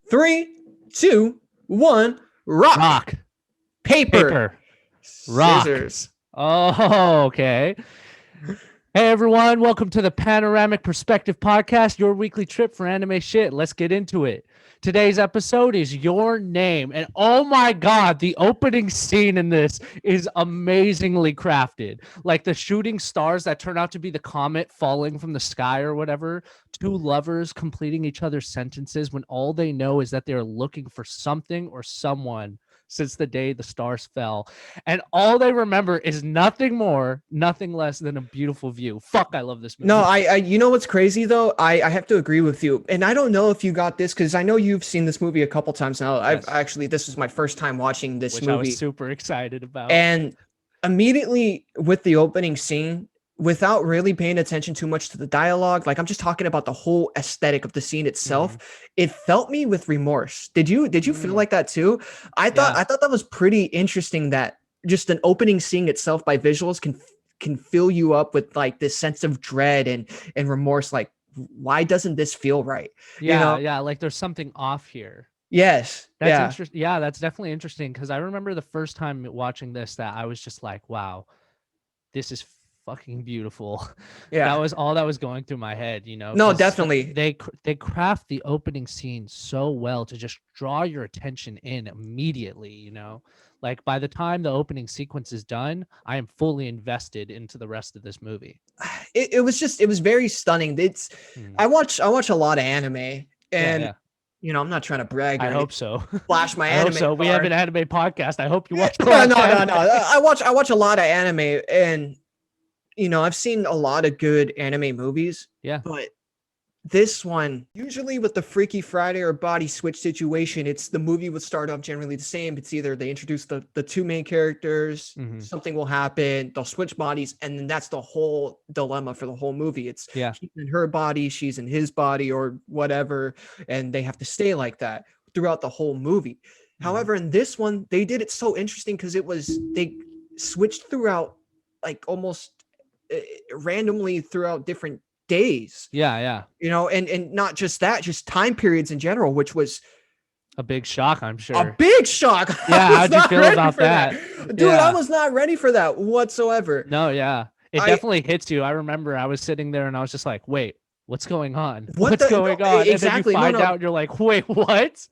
3, 2, 1. Rock. Paper. Rock. Scissors. Oh, okay. Hey, everyone. Welcome to the Panoramic Perspective Podcast, your weekly trip for anime shit. Let's get into it. Today's episode is Your Name. And oh my God, the opening scene in this is amazingly crafted. Like the shooting stars that turn out to be the comet falling from the sky or whatever. Two lovers completing each other's sentences when all they know is that they're looking for something or someone since the day the stars fell. And all they remember is nothing more, nothing less than a beautiful view. Fuck, I love this movie. No, I you know what's crazy though? I have to agree with you. And I don't know if you got this because I know you've seen this movie a couple times now. Yes. This was my first time watching this Which movie. I was super excited about. And immediately with the opening scene, without really paying attention too much to the dialogue, like I'm just talking about the whole aesthetic of the scene itself, it felt me with remorse. Did you feel like that too? I thought that was pretty interesting that just an opening scene itself by visuals can fill you up with like this sense of dread and remorse. Like, why doesn't this feel right? Yeah, like there's something off here. Yes. That's interesting. Yeah, that's definitely interesting because I remember the first time watching this that I was just like, wow, this is fucking beautiful. Yeah, that was all that was going through my head, No, definitely. They craft the opening scene so well to just draw your attention in immediately. Like by the time the opening sequence is done, I am fully invested into the rest of this movie. It was very stunning. I watch a lot of anime, and I'm not trying to brag. I hope so. Flash my anime. So we have an anime podcast. I hope you watch. No. I watch a lot of anime, and I've seen a lot of good anime movies. Yeah. But this one, usually with the Freaky Friday or body switch situation, it's the movie would start off generally the same. It's either they introduce the two main characters, something will happen, they'll switch bodies, and then that's the whole dilemma for the whole movie. It's he's in her body, she's in his body, or whatever, and they have to stay like that throughout the whole movie. However, in this one, they did it so interesting because they switched throughout, like almost randomly throughout different days. Yeah. And not just that, just time periods in general, which was a big shock, I'm sure. A big shock. Yeah, how'd you feel about that? Dude, I was not ready for that whatsoever. No, yeah. It definitely hits you. I remember I was sitting there and I was just like, wait, what's going on? What's going on? Exactly. And then you find out and you're like, wait, what?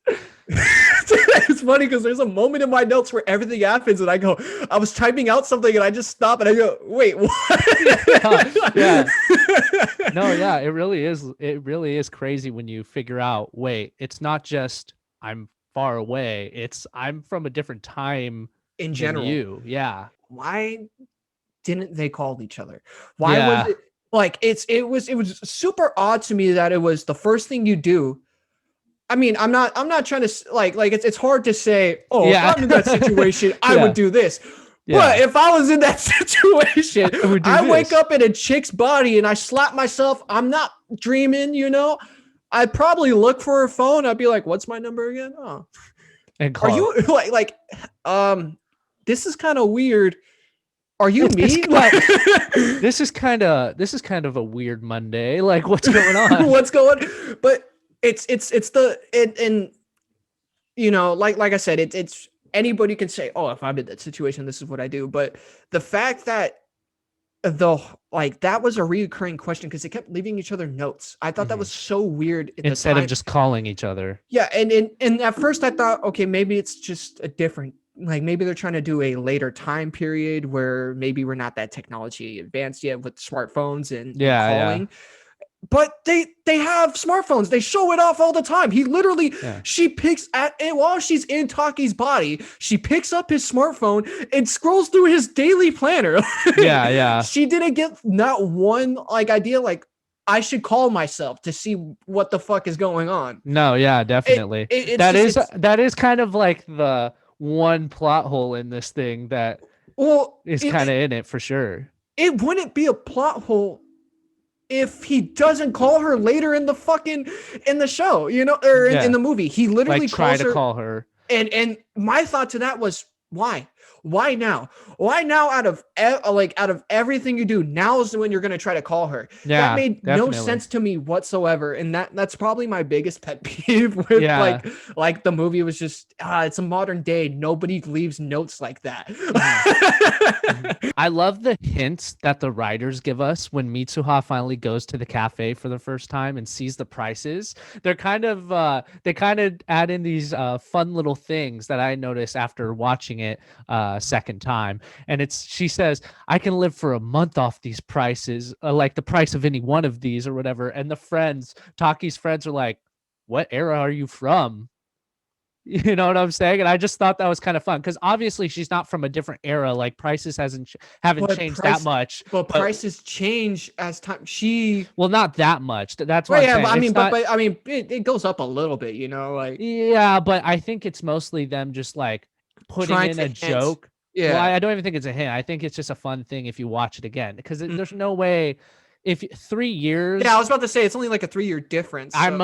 It's funny because there's a moment in my notes where everything happens and I was typing out something and I just stop and I go, wait, what? Yeah. No, yeah, it really is crazy when you figure out, wait, it's not just I'm far away, it's I'm from a different time in general. You. Yeah. Why didn't they call each other? Why was it like it was super odd to me that it was the first thing you do. I mean, I'm not trying to like it's hard to say, if I'm in that situation, I would do this. Yeah. But if I was in that situation, I wake up in a chick's body and I slap myself. I'm not dreaming, I'd probably look for her phone. I'd be like, what's my number again? Oh, and call. Are you this is kind of weird. Are you me? This is kind of a weird Monday. Like, what's going on? But it's like I said, it's anybody can say, oh, if I'm in that situation, this is what I do. But the fact that that was a reoccurring question because they kept leaving each other notes. I thought that was so weird. Instead of just calling each other. Yeah. And at first I thought, okay, maybe it's just a different, like maybe they're trying to do a later time period where maybe we're not that technology advanced yet with smartphones and calling. Yeah. But they have smartphones. They show it off all the time. He literally, she picks while she's in Taki's body, she picks up his smartphone and scrolls through his daily planner. Yeah. She didn't get not one idea I should call myself to see what the fuck is going on. No, yeah, definitely. That is kind of like the one plot hole in this thing that is kind of in it for sure. It wouldn't be a plot hole if he doesn't call her later in the show, or in the movie. He literally try to call her. And my thought to that was, Why now? Why now? Out of everything you do, now is when you're gonna try to call her. That Yeah, made no definitely. sense to me whatsoever, and that's probably my biggest pet peeve with Yeah. like the movie was just it's a modern day. Nobody leaves notes like that. I love the hints that the writers give us when Mitsuha finally goes to the cafe for the first time and sees the prices. They're kind of they kind of add in these fun little things that I noticed after watching it second time. And she says, "I can live for a month off these prices, like the price of any one of these or whatever." And Taki's friends are like, "What era are you from?" You know what I'm saying? And I just thought that was kind of fun because obviously she's not from a different era. Like prices haven't but changed that much. but But prices change as time. well, not that much. That's what Well, I'm yeah, saying. but I It's mean, not. but I mean, it goes up a little bit, like Yeah, but I think it's mostly them just like putting trying in to a hint. joke. Well, Yeah. I don't even think it's a hint. I think it's just a fun thing if you watch it again because Mm. there's no way if 3 Yeah, I years. was about to say it's only like a 3-year difference. So I'm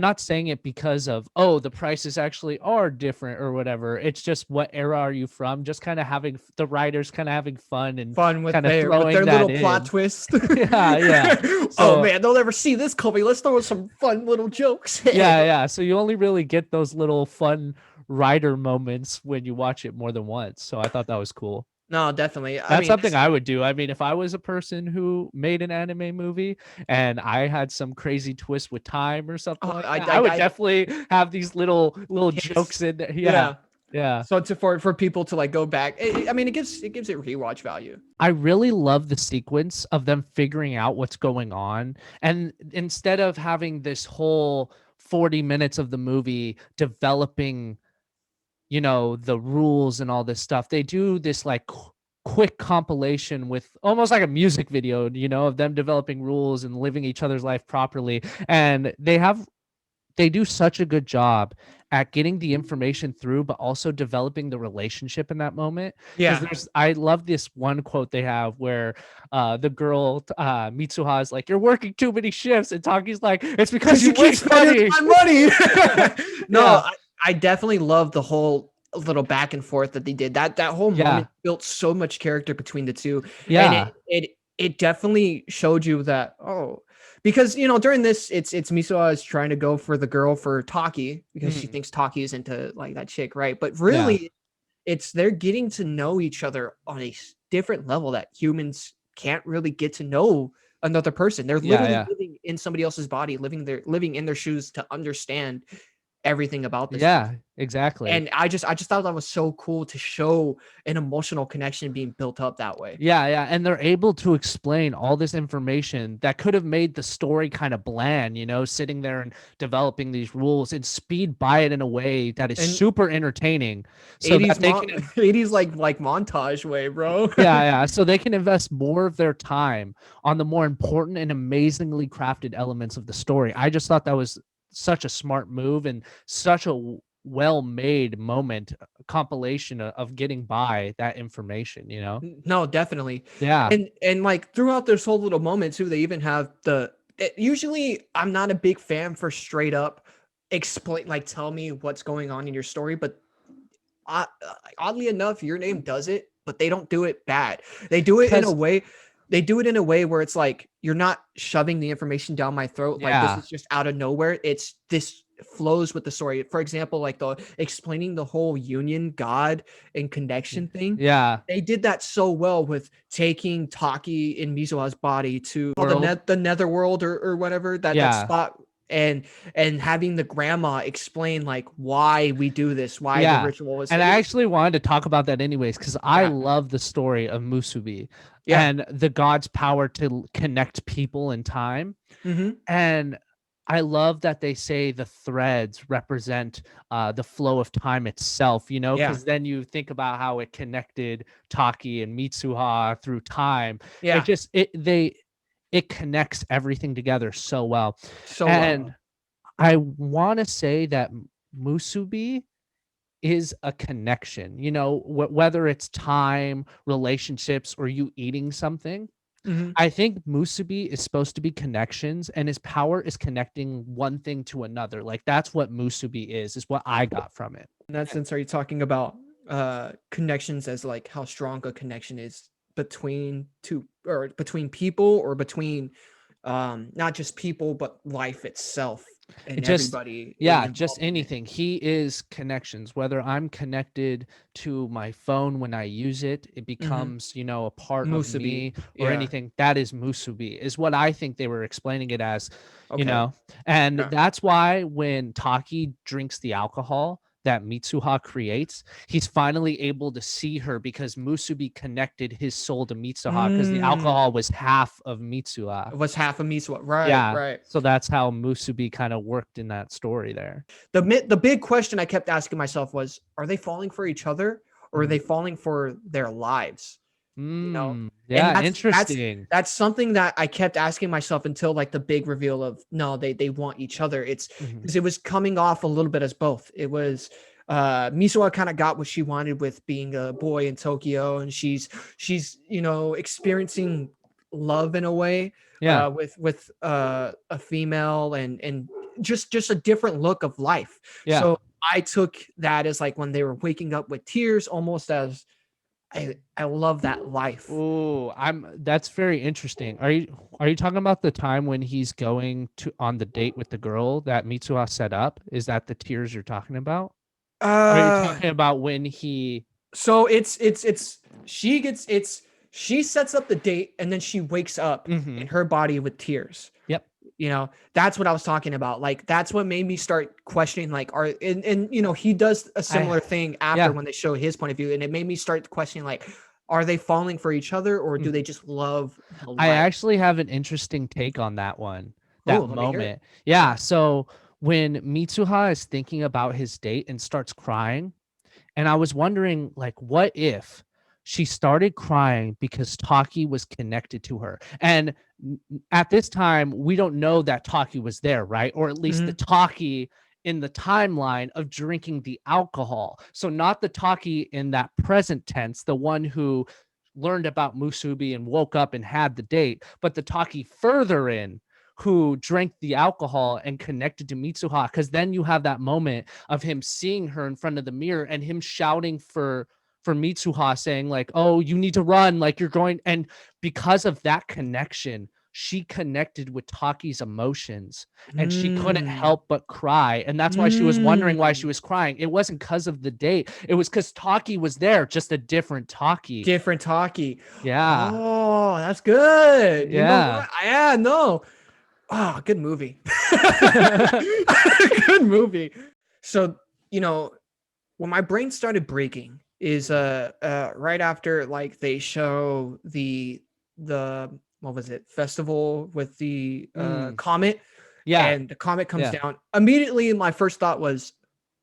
not saying it because of, the prices actually are different or whatever. It's just what era are you from? Just kind of having the writers kind of having fun and fun with kind of their throwing that little plot in. twist. Yeah, yeah. Oh So man, they'll never see this coming. Let's throw in some fun little jokes. yeah, yeah. So you only really get those little fun writer moments when you watch it more than once. So I thought that was cool. No, definitely. I That's mean, something I would do. I mean, if I was a person who made an anime movie and I had some crazy twist with time or something like that, I would definitely have these little jokes in there. Yeah. yeah. Yeah. So for people to like go back, I mean, it gives it rewatch value. I really love the sequence of them figuring out what's going on. And instead of having this whole 40 minutes of the movie developing, the rules and all this stuff, they do this like quick compilation with almost like a music video, of them developing rules and living each other's life properly. And they do such a good job at getting the information through, but also developing the relationship in that moment. Yeah. I love this one quote they have where the girl, Mitsuha, is like, "You're working too many shifts." And Taki's like, "It's because you keep waste money." spending my money. No, Yeah. I definitely love the whole little back and forth that they did. That whole Yeah. moment built so much character between the two, and Yeah. it definitely showed you that because during this it's Misoa is trying to go for the girl for Taki because she Mhm. thinks Taki is into like that chick, right? But Yeah. really, it's they're getting to know each other on a different level that humans can't really get to know another person. They're Yeah. literally Yeah. living in somebody else's body, living in their shoes to understand everything about this person. Yeah. Exactly. And I just thought that was so cool to show an emotional connection being built up that way. Yeah, yeah, and they're able to explain all this information that could have made the story kind of bland, sitting there and developing these rules and speed by it in a way that is And super entertaining so 80s that they can 80s like montage way, bro. yeah, yeah, so they can invest more of their time on the more important and amazingly crafted elements of the story. I just thought that was such a smart move and such a well-made moment, compilation of getting by that information. No, definitely. Yeah. And like throughout this whole little moment too, they even have usually I'm not a big fan for straight up explain like tell me what's going on in your story, but uh, oddly enough, Your Name does it, but they don't do it bad. They do it in a Because way. They do it in a way where it's like you're not shoving the information down my throat. Like this yeah. is just out of nowhere. It's this flows with the story. For example, like the explaining the whole union, God, and connection thing. Yeah. They did that so well with taking Taki in Mizuha's body to World. the netherworld or whatever that Yeah. spot and having the grandma explain like why we do this, why the Yeah. ritual is. And I actually wanted to talk about that anyways, because I Yeah. love the story of Musubi Yeah. and the god's power to connect people in time. Mm-hmm. And I love that they say the threads represent the flow of time itself, Yeah. because then you think about how it connected Taki and Mitsuha through time. Yeah. It connects everything together so well. So And I want to say that Musubi is a connection, whether it's time, relationships, or you eating something. mhm. I think Musubi is supposed to be connections, and his power is connecting one thing to another. Like that's what Musubi is what I got from it. In that sense, are you talking about connections as like how strong a connection is between two or between people or between not just people but life itself It and just, everybody yeah, just involved in it. anything. He is connections. Whether I'm connected to my phone when I use it, it Mm-hmm. becomes, a part of Musubi. me or Yeah. anything. That is musubi, is what I think they were explaining it as, you Okay. know. And Yeah. that's why when Taki drinks the alcohol that Mitsuha creates, he's finally able to see her because Musubi connected his soul to Mitsuha because the alcohol Mm. was half of Mitsuha. It was half of me. So right, Yeah. right. So that's how Musubi kind of worked in that story there. The big question I kept asking myself was, are they falling for each other or are Mhm. they falling for their lives? You know, and Yeah, interesting. that's something that I kept asking myself until like the big reveal of no, they want each other. It's Mhm. because it was coming off a little bit as both. It was Misawa kind of got what she wanted with being a boy in Tokyo, and she's experiencing love in a way Yeah. with a female and just a different look of life. Yeah. So I took that as like when they were waking up with tears, almost as I love that life. Oh, that's very interesting. Are you talking about the time when he's going to on the date with the girl that Mitsuha set up? Is that the tears you're talking about? Or are you Uh talking about when he so it's she sets up the date and then she wakes up in Mhm. her body with tears. Yep. That's what I was talking about. Like that's what made me start questioning like are and he does a I similar thing after Yeah. when they show his point of view and it made me start questioning like are they falling for each other or do they Mhm. just love the I life? actually have an interesting take on that one, Oh, that let me hear it. moment. Yeah, Yeah. so when Mitsuha is thinking about his date and starts crying, and I was wondering, like, what if she started crying because Taki was connected to her? And at this time, we don't know that Taki was there, right? Or at least the Hmm. Taki in the timeline of drinking the alcohol. So not the Taki in that present tense, the one who learned about Musubi and woke up and had the date, but the Taki further in who drank the alcohol and connected to Mitsuha. Because then you have that moment of him seeing her in front of the mirror and him shouting for Mitsuha, saying like, "Oh, you need to run, like you're going." And because of that connection, she connected with Taki's emotions and she couldn't Mm. help but cry. And that's why she was wondering why she Mm. was crying. It wasn't because of the date. It was because Taki was there, just a different Taki. Different talkie. Yeah. Oh, that's good. You know Yeah. what? Yeah, no. Oh, good movie. Good movie. So, you know, when my brain started breaking is right after like they show the what was it? Festival with the Mm. comet Yeah. and the comet comes Yeah. down. Immediately my first thought was,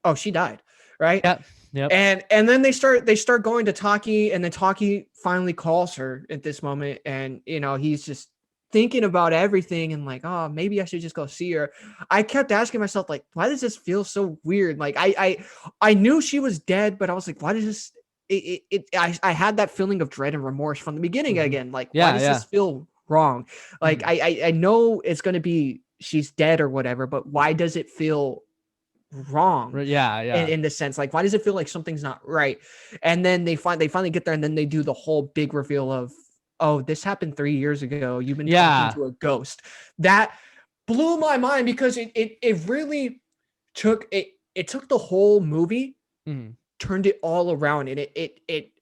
"Oh, she died." Right? Yep. Yep. And then they start going to Taki, and then Taki finally calls her at this moment, and he's just thinking about everything and like, oh, maybe I should just go see her. I kept asking myself, like, why does this feel so weird? Like I knew she was dead, but I was like, why does this I had that feeling of dread and remorse from the beginning Mhm. again. Like, why Yeah. does this Yeah. feel wrong? Like Mhm. I know it's gonna be she's dead or whatever, but why does it feel wrong Yeah. in, Yeah. in the sense like why does it feel like something's not right? And then they finally get there and then they do the whole big reveal of, oh, this happened 3 years ago, you've been talking Yeah. to a ghost. That blew my mind because it really it took the whole movie, Mhm. turned it all around, and it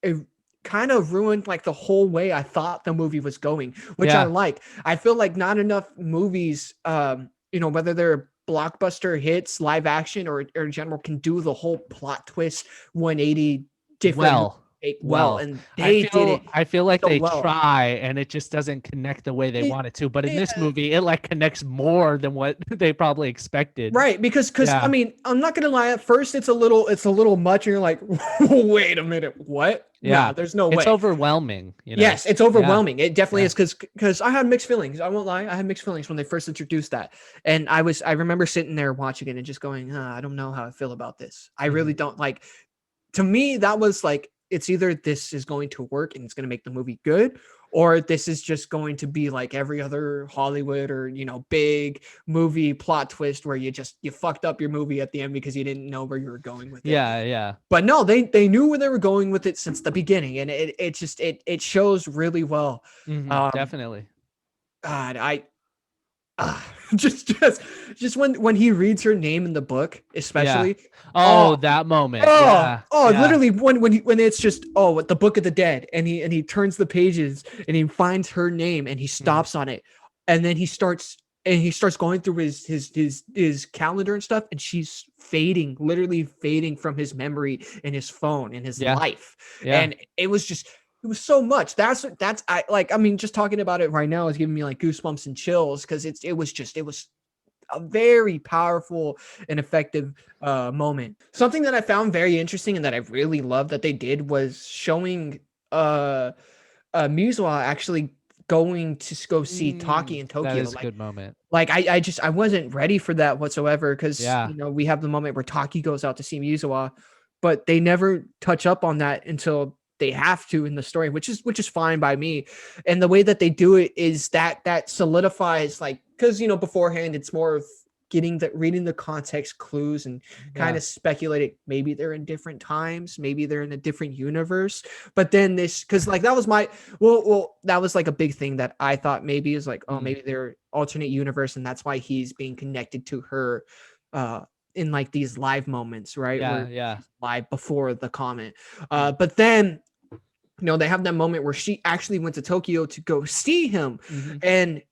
kind of ruined like the whole way I thought the movie was going, which I Yeah. like. I feel like not enough movies, whether they're blockbuster hits, live action or in general, can do the whole plot twist 180 different movie Well, take well, well, and I they did feel it I feel like so they well. try and it just doesn't connect the way they It, want it to. But in this yeah, movie, it like connects more than what they probably expected. right, because I Yeah. mean, I'm not gonna lie. At first, it's a little much, and you're like, wait a minute, what? Yeah. No, there's no It's way. overwhelming. Yes, it's Yeah. overwhelming. It definitely Yeah. is because I had mixed feelings. I won't lie. I had mixed feelings when they first introduced that. And I remember sitting there watching it and just going, I don't know how I feel about this. I really Mhm. don't like to me, that was like it's either this is going to work and it's going to make the movie good, or this is just going to be like every other Hollywood or, big movie plot twist where you fucked up your movie at the end because you didn't know where you were going with it. Yeah. But no, they knew where they were going with it since the beginning, and it shows really well. Definitely. God, just when he reads her name in the book, especially. Oh, that moment. Yeah. Literally when it's just the Book of the Dead, and he turns the pages and he finds her name and he stops on it, and then he starts going through his calendar and stuff, and she's literally fading from his memory and his phone and his life. And it was so much. Just talking about it right now is giving me like goosebumps and chills, because it was a very powerful and effective moment. Something that I found very interesting and that I really loved that they did was showing Mitsuha actually going to go see Taki in Tokyo. That is a good moment. Like I wasn't ready for that whatsoever, because we have the moment where Taki goes out to see Mitsuha, but they never touch up on that until they have to in the story, which is fine by me. And the way that they do it is that solidifies, like, because beforehand it's more of reading the context clues and kind of speculating, maybe they're in different times, maybe they're in a different universe. But then because like that was that was like a big thing that I thought maybe is like, maybe they're alternate universe, and that's why he's being connected to her in like these live moments, right? Live before the comment. But then they have that moment where she actually went to Tokyo to go see him, and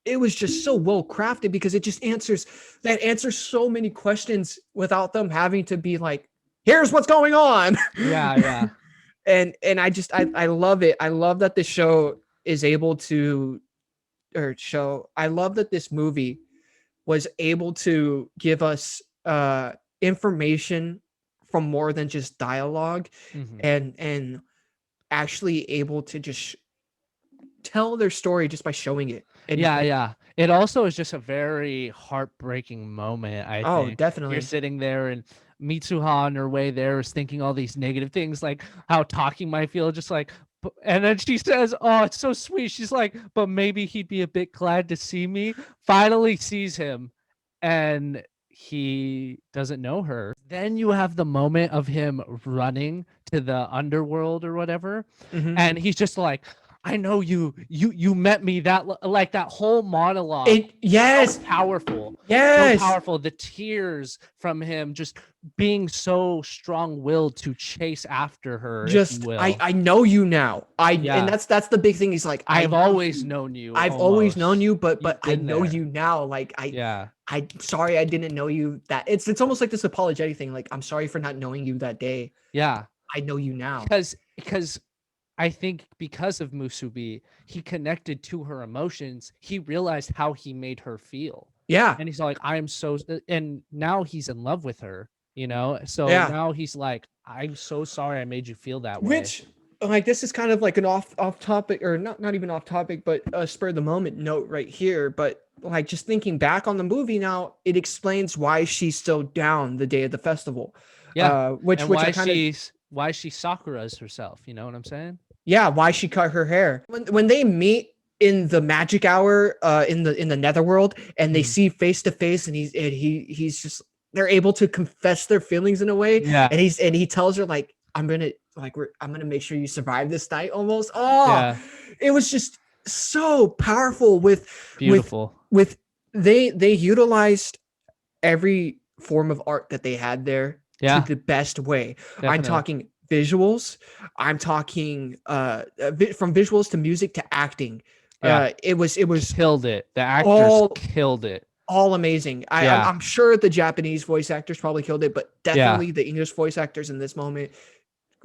it was just so well crafted, because it just answers so many questions without them having to be like, here's what's going on. And I love it. I love that this show is able to I love that this movie was able to give us information from more than just dialogue, and actually able to just tell their story just by showing it. And it also is just a very heartbreaking moment. I think definitely. You're sitting there, and Mitsuha on her way there is thinking all these negative things, like how Taki might feel, just like, and then she says, oh, it's so sweet, she's like, but maybe he'd be a bit glad to see me. Finally sees him, and he doesn't know her. Then you have the moment of him running to the underworld or whatever, and he's just like, I know you met me, that whole monologue. So powerful. So powerful. The tears from him just being so strong-willed to chase after her. Just, I know you now. And that's the big thing. He's like, I've always known you. I've always known you, but I know you now. Like, I'm sorry I didn't know you that. It's almost like this apologetic thing. Like, I'm sorry for not knowing you that day. Yeah. I know you now. Because I think because of Musubi, he connected to her emotions. He realized how he made her feel. Yeah. And he's like, and now he's in love with her, So now he's like, I'm so sorry I made you feel that way. Which, like, this is kind of like an off topic, or not even off topic, but a spur of the moment note right here. But like, just thinking back on the movie now, it explains why she's still down the day of the festival. Yeah. Why she Sakura's herself. You know what I'm saying? Yeah, why she cut her hair. When they meet in the magic hour in the netherworld, and they see face to face, and he's just, they're able to confess their feelings in a way. Yeah. And he tells her, like, I'm gonna make sure you survive this night, almost. It was just so powerful. Beautiful. They utilized every form of art that they had there to the best way. Definitely. I'm talking visuals, I'm talking from visuals to music to acting. It was killed it. The actors killed it. All amazing. I'm sure the Japanese voice actors probably killed it, but definitely the English voice actors in this moment,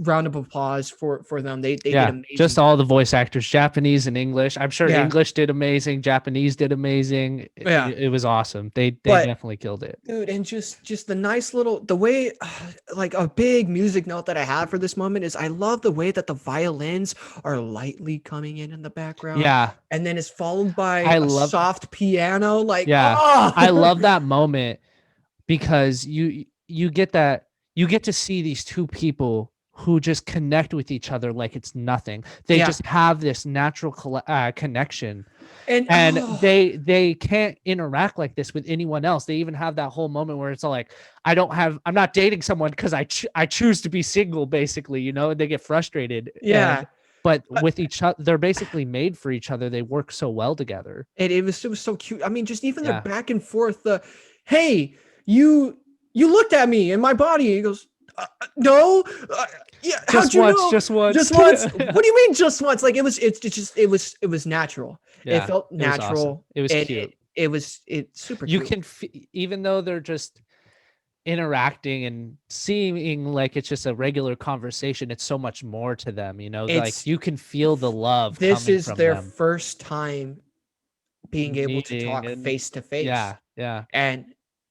round of applause for them. They did amazing. Just all the voice actors, Japanese and English. I'm sure English did amazing, Japanese did amazing. It was awesome. They definitely killed it, dude. And just the nice the way, like, a big music note that I have for this moment is I love the way that the violins are lightly coming in the background, and then it's followed by soft piano, like, I love that moment, because you get to see these two people who just connect with each other like it's nothing. They just have this natural connection, and they can't interact like this with anyone else. They even have that whole moment where it's all like, I'm not dating someone because I choose to be single, basically, you know, and they get frustrated. But with each other, they're basically made for each other. They work so well together. And it was so cute. I mean, just even their back and forth, hey, you looked at me and my body. He goes, no, yeah, just once. What do you mean just once? Like it was natural. It felt natural. It was awesome. It was cute. It's super you cute. Can even though they're just interacting and seeming like it's just a regular conversation, it's so much more to them, you know. Like you can feel the love. This is their first time being able to talk face to face. And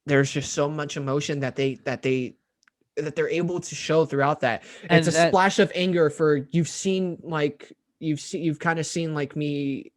there's just so much emotion that they're able to show throughout that. And it's a splash of anger for you've kind of seen like me,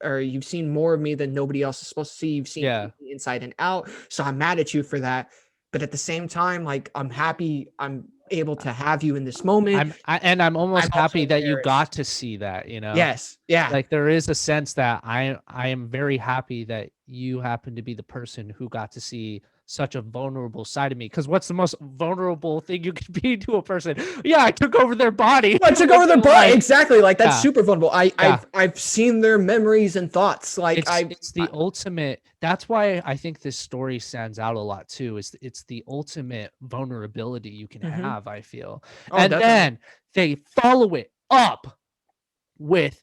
or you've seen more of me than nobody else is supposed to see. You've seen me inside and out. So I'm mad at you for that. But at the same time, like, I'm happy I'm able to have you in this moment. I'm almost happy that you got to see that, you know? Yes. Yeah. Like there is a sense that I am very happy that you happen to be the person who got to see such a vulnerable side of me. Because what's the most vulnerable thing you can be to a person? Yeah, I took over their body. I took over their body. Exactly. Like that's super vulnerable. I've seen their memories and thoughts. Like it's the ultimate. That's why I think this story stands out a lot too. It's the ultimate vulnerability you can have, I feel. And then they follow it up with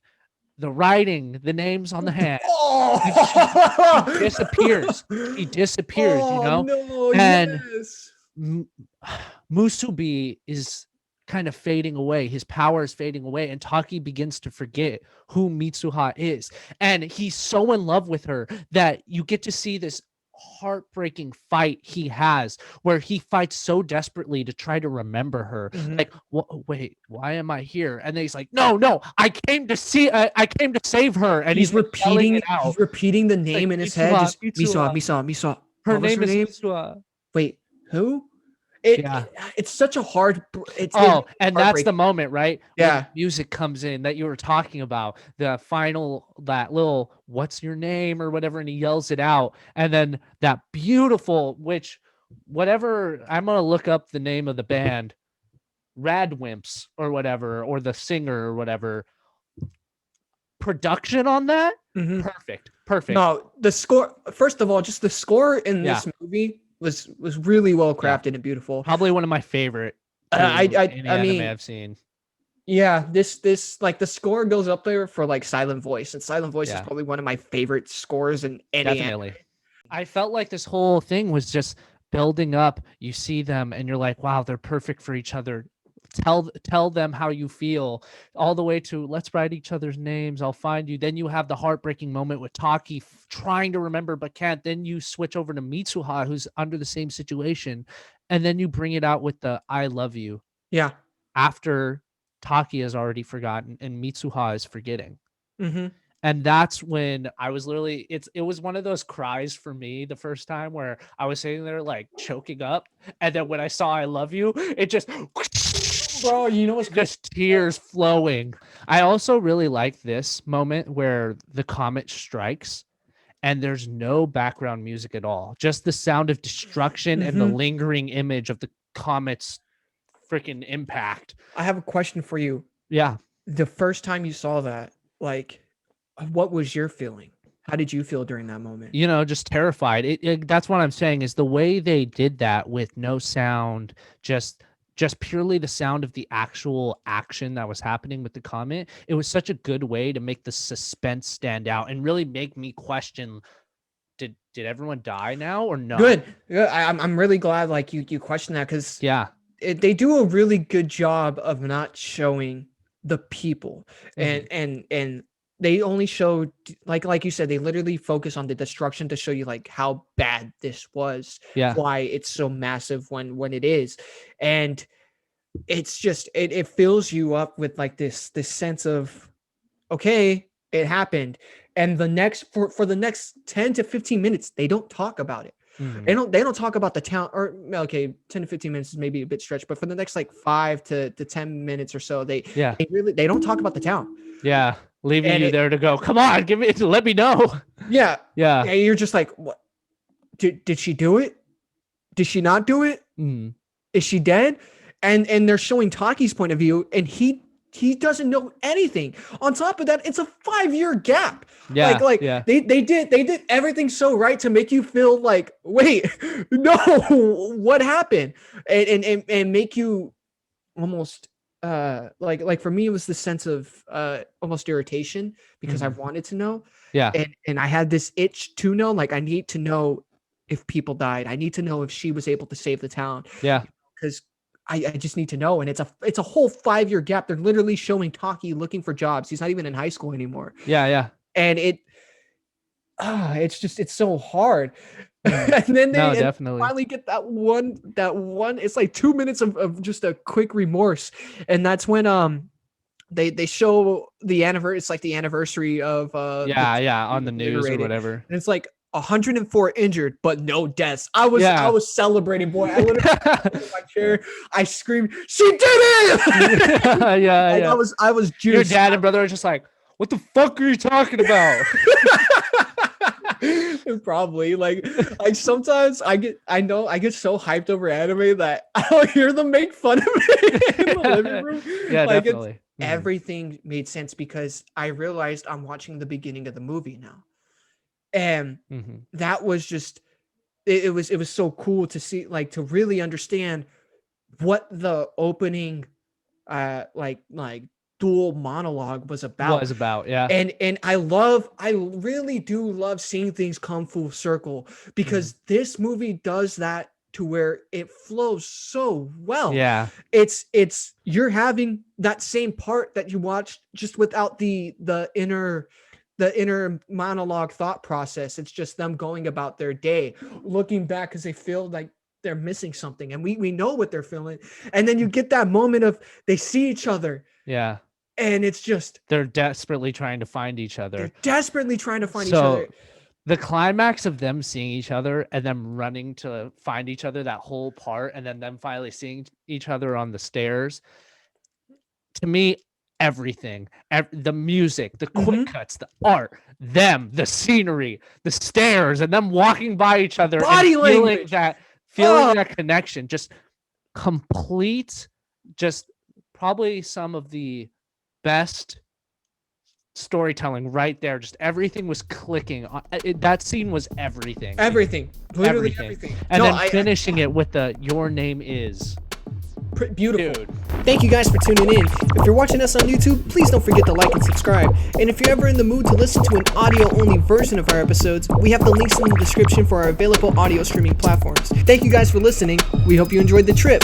the writing, the names on the hand. He disappears. He disappears, you know? No, and Musubi is kind of fading away. His power is fading away, and Taki begins to forget who Mitsuha is. And he's so in love with her that you get to see this heartbreaking fight he has where he fights so desperately to try to remember her. Like, wait, why am I here? And then he's like, no, I came to save her. And he's repeating the name in his head. Just Mitsuha. Her name is Mitsuha. Wait, who? It's such a hard. And that's the moment, right? Yeah. When music comes in that you were talking about, the final, that little "what's your name" or whatever, and he yells it out, and then that beautiful, whatever. I'm gonna look up the name of the band, Radwimps or whatever, or the singer or whatever. Production on that, perfect. No, the score. First of all, just the score in this movie was really well crafted and beautiful. Probably one of my favorite anime I've seen. Yeah, this like the score goes up there for like Silent Voice, and Silent Voice is probably one of my favorite scores in any anime. I felt like this whole thing was just building up. You see them and you're like, wow, they're perfect for each other. Tell them how you feel, all the way to let's write each other's names, I'll find you. Then you have the heartbreaking moment with Taki trying to remember but can't. Then you switch over to Mitsuha, who's under the same situation, and then you bring it out with the I love you. Yeah. After Taki has already forgotten and Mitsuha is forgetting. And that's when I was literally, it was one of those cries for me the first time where I was sitting there like choking up. And then when I saw I love you, it just, bro, you know what's just tears flowing. I also really like this moment where the comet strikes and there's no background music at all. Just the sound of destruction and the lingering image of the comet's freaking impact. I have a question for you. Yeah. The first time you saw that, like, what was your feeling? How did you feel during that moment? You know, just terrified. That's what I'm saying is the way they did that with no sound, just purely the sound of the actual action that was happening with the comet. It was such a good way to make the suspense stand out and really make me question, did everyone die now or not? Good. I'm really glad like you questioned that, because they do a really good job of not showing the people, and they only show, like you said, they literally focus on the destruction to show you like how bad this was, why it's so massive when it is. And it's just, it fills you up with like this sense of, okay, it happened. And the next, for the next 10 to 15 minutes, they don't talk about it. Mhm. They don't talk about the town, or okay, 10 to 15 minutes is maybe a bit stretched, but for the next like 5 to 10 minutes or so, they don't talk about the town. Yeah. Leaving And you there to go, come on, let me know. yeah. Yeah. And you're just like, what? Did she do it? Did she not do it? Mhm. Is she dead? And they're showing Taki's point of view, and he doesn't know anything. On top of that, it's a 5-year gap. Yeah. They did everything so right to make you feel like, wait, no, what happened? And make you almost like for me, it was the sense of almost irritation because I wanted to know. Yeah. And I had this itch to know, like, I need to know if people died. I need to know if she was able to save the town. Yeah. Because I just need to know. And it's a whole 5-year gap. They're literally showing Taki looking for jobs. He's not even in high school anymore. Yeah. And it's so hard. And then they definitely finally get that one, it's like 2 minutes of just a quick remorse. And that's when they show the anniversary. It's like the anniversary of on the news or whatever. And it's like 104 injured, but no deaths. I was celebrating, boy. I literally in my chair. I screamed, "She did it!" yeah. I was juiced. Your dad and brother are just like, "What the fuck are you talking about?" Probably like sometimes I get so hyped over anime that I'll hear them make fun of it in the living room. Yeah, definitely. Everything made sense because I realized I'm watching the beginning of the movie now. And that was just it was so cool to see, like, to really understand what the opening like dual monologue was about. Yeah. And I really do love seeing things come full circle because this movie does that to where it flows so well. Yeah. It's you're having that same part that you watched just without the inner monologue thought process. It's just them going about their day, looking back because they feel like they're missing something, and we know what they're feeling. And then you get that moment of they see each other. Yeah. And it's just they're desperately trying to find each other. Each other. The climax of them seeing each other and them running to find each other, that whole part, and then them finally seeing each other on the stairs. To me, everything, the music, the quick cuts, the art, the scenery, the stairs, and them walking by each other, body language, feeling that connection, just complete, just probably some of the best storytelling right there. Just everything was clicking. That scene was everything. Literally everything. And then finishing it with the "Your name is." Beautiful. Dude. Thank you guys for tuning in. If you're watching us on YouTube, please don't forget to like and subscribe. And if you're ever in the mood to listen to an audio-only version of our episodes, we have the links in the description for our available audio streaming platforms. Thank you guys for listening. We hope you enjoyed the trip.